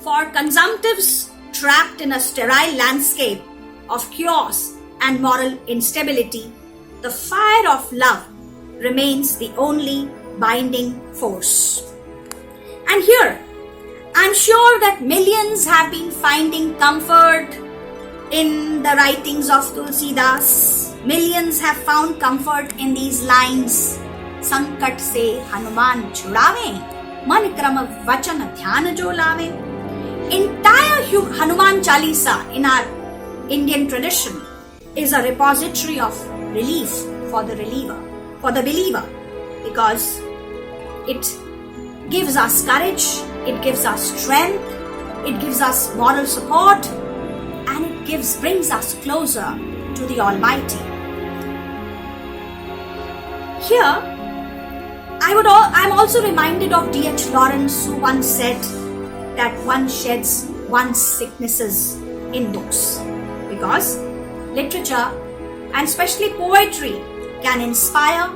For consumptives trapped in a sterile landscape of chaos and moral instability, the fire of love remains the only binding force. And here, I'm sure that millions have been finding comfort in the writings of Tulsidas. Millions have found comfort in these lines. Sankat se Hanuman chudave, man krama vachan dhyan jo lave. Entire Hanuman Chalisa in our Indian tradition is a repository of relief for the believer, because it gives us courage, it gives us strength, it gives us moral support, and it brings us closer to the Almighty. Here, I'm also reminded of D.H. Lawrence, who once said that one sheds one's sicknesses in books, because literature, and especially poetry, can inspire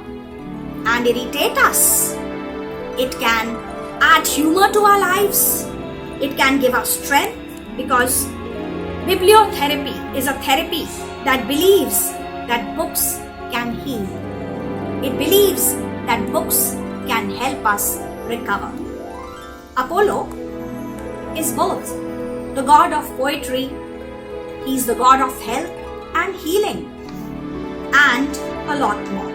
and irritate us. It can add humor to our lives. It can give us strength, because bibliotherapy is a therapy that believes that books can heal. It believes that books can help us recover. Apollo is both the god of poetry, he's the god of health and healing, and a lot more.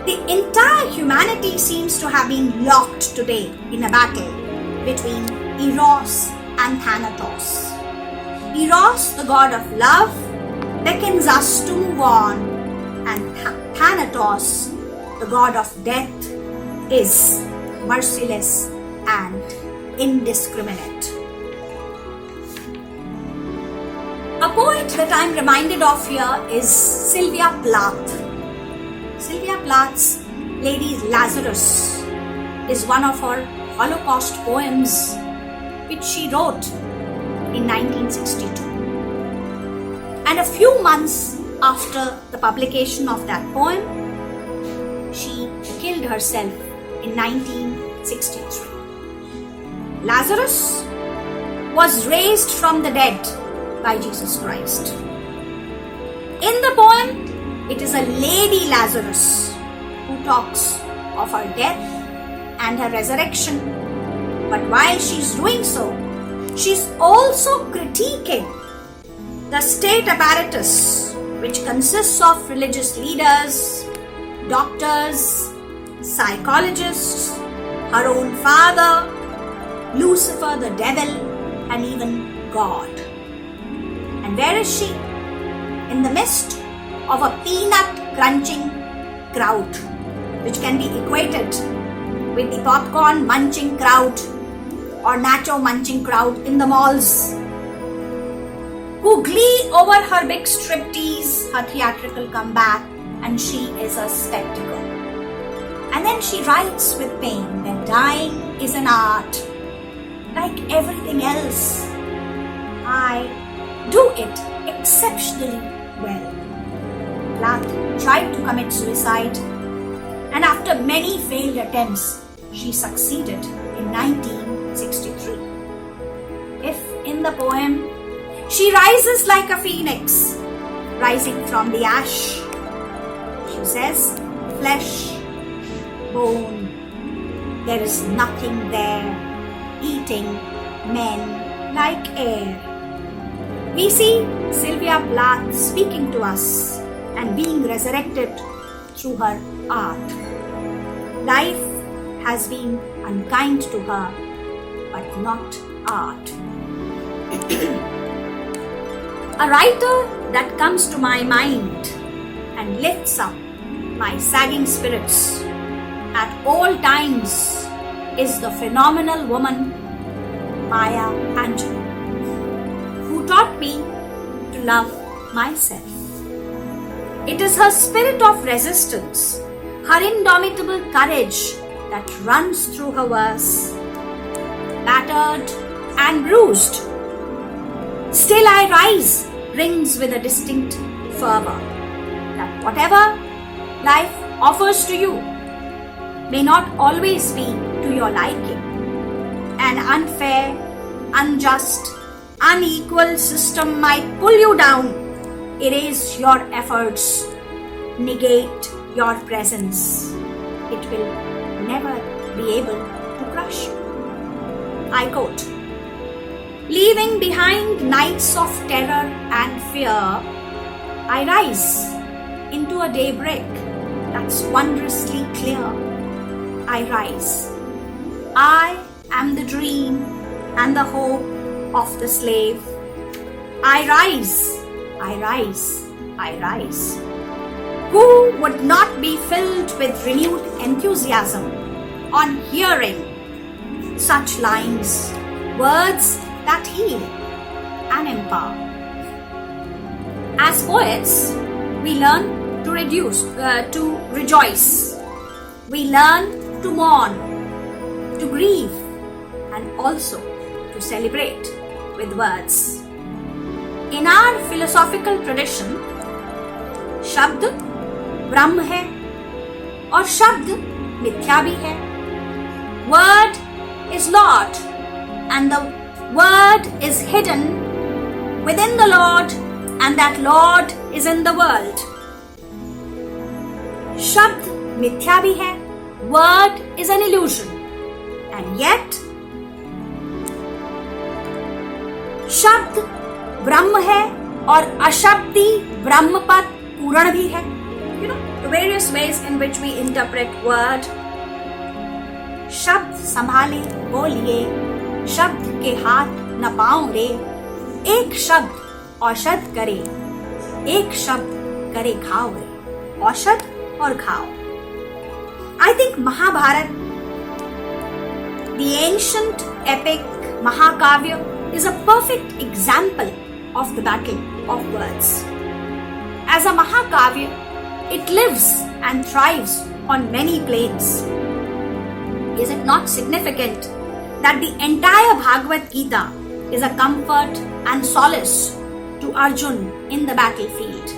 The entire humanity seems to have been locked today in a battle between Eros and Thanatos. Eros, the god of love, beckons us to move on, and Thanatos, the god of death, is merciless and indiscriminate. A poet that I'm reminded of here is Sylvia Plath. Sylvia Plath's Lady Lazarus is one of her Holocaust poems which she wrote in 1962. And a few months after the publication of that poem, she killed herself in 1963. Lazarus was raised from the dead by Jesus Christ. In the poem, it is a Lady Lazarus who talks of her death and her resurrection. But while she's doing so, she's also critiquing the state apparatus, which consists of religious leaders, doctors, psychologists, her own father, Lucifer the devil, and even God. And where is she? In the midst of a peanut crunching crowd, which can be equated with the popcorn munching crowd or nacho munching crowd in the malls, who glee over her big striptease, her theatrical comeback, and she is a spectacle. And then she writes with pain that dying is an art. Like everything else, I do it exceptionally well. Plath tried to commit suicide, and after many failed attempts, she succeeded in 1963. If in the poem, she rises like a phoenix, rising from the ash, she says, flesh, bone, there is nothing there, eating men like air. We see Sylvia Plath speaking to us and being resurrected through her art. Life has been unkind to her, but not art. A writer that comes to my mind and lifts up my sagging spirits at all times is the phenomenal woman Maya Angelou, who taught me to love myself. It is her spirit of resistance, her indomitable courage that runs through her verse. Battered and bruised, still I rise rings with a distinct fervor that whatever life offers to you may not always be to your liking. An unfair unjust, unequal system might pull you down, erase your efforts, negate your presence. It will never be able to crush you. I quote, "Leaving behind nights of terror and fear, I rise into a daybreak that's wondrously clear. I rise. I am the dream and the hope of the slave. I rise, I rise, I rise." Who would not be filled with renewed enthusiasm on hearing such lines, words that heal and empower? As poets, we learn to rejoice. We learn to mourn, to grieve, and also to celebrate with words. In our philosophical tradition, शब्द ब्रह्म है और शब्द मिथ्या भी है. Word is Lord and the word is hidden within the Lord and that Lord is in the world. शब्द मिथ्या भी है, word is an illusion, and yet शब्द ब्रह्म है और अशब्दी ब्रह्म पद पूर्ण भी है. You know, the various ways in which we interpret word. शब्द संभाले बोलिए, शब्द के हाथ न पाँव रे, एक शब्द औषध करे, एक शब्द करे घाव रे, औषध और घाव. I think Mahabharata, the ancient epic Mahakavya, is a perfect example of the battle of words. As a Mahakavya, it lives and thrives on many planes. Is it not significant that the entire Bhagavad Gita is a comfort and solace to Arjun in the battlefield?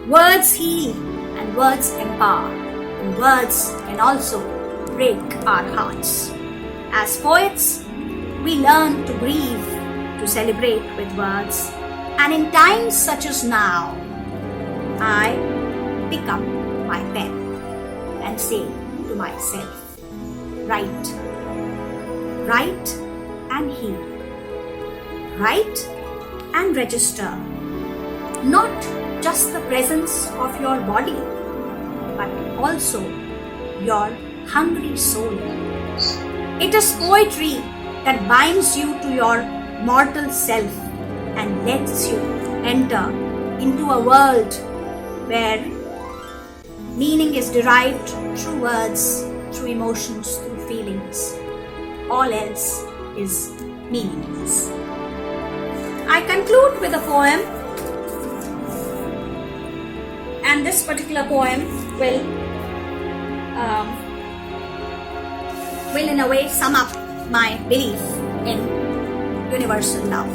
Words heal and words empower, and words can also break our hearts. As poets, we learn to grieve, to celebrate with words, and in times such as now, I pick up my pen and say to myself, write, write and heal, write and register not just the presence of your body, but also your hungry soul. It is poetry that binds you to your mortal self and lets you enter into a world where meaning is derived through words, through emotions, through feelings. All else is meaningless. I conclude with a poem, and this particular poem will in a way sum up my belief in universal love.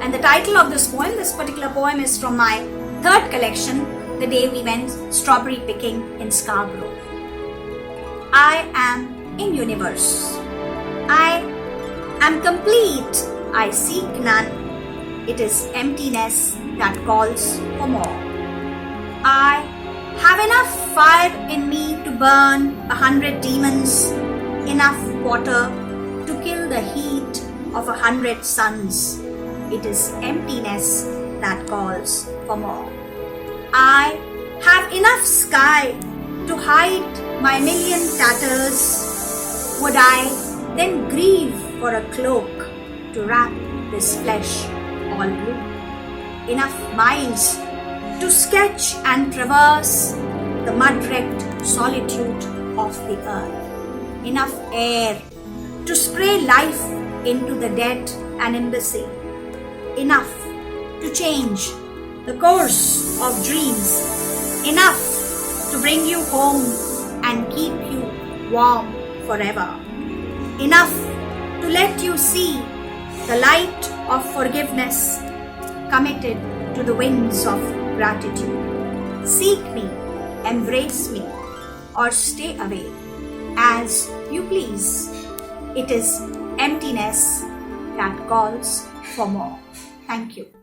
And the title of this particular poem is from my third collection, The Day We Went Strawberry Picking in Scarborough. I am in universe. I am complete. I seek none. It is emptiness that calls for more. I have enough fire in me to burn 100 demons, enough water to kill the heat of 100 suns. It is emptiness that calls for more. I have enough sky to hide my million tatters. Would I then grieve for a cloak to wrap this flesh all blue? Enough miles to sketch and traverse the mud-wrecked solitude of the earth. Enough air to spray life into the dead and embassy. Enough to change the course of dreams. Enough to bring you home and keep you warm forever. Enough to let you see the light of forgiveness committed to the wings of gratitude. Seek me, embrace me, or stay away as you please. It is emptiness that calls for more. Thank you.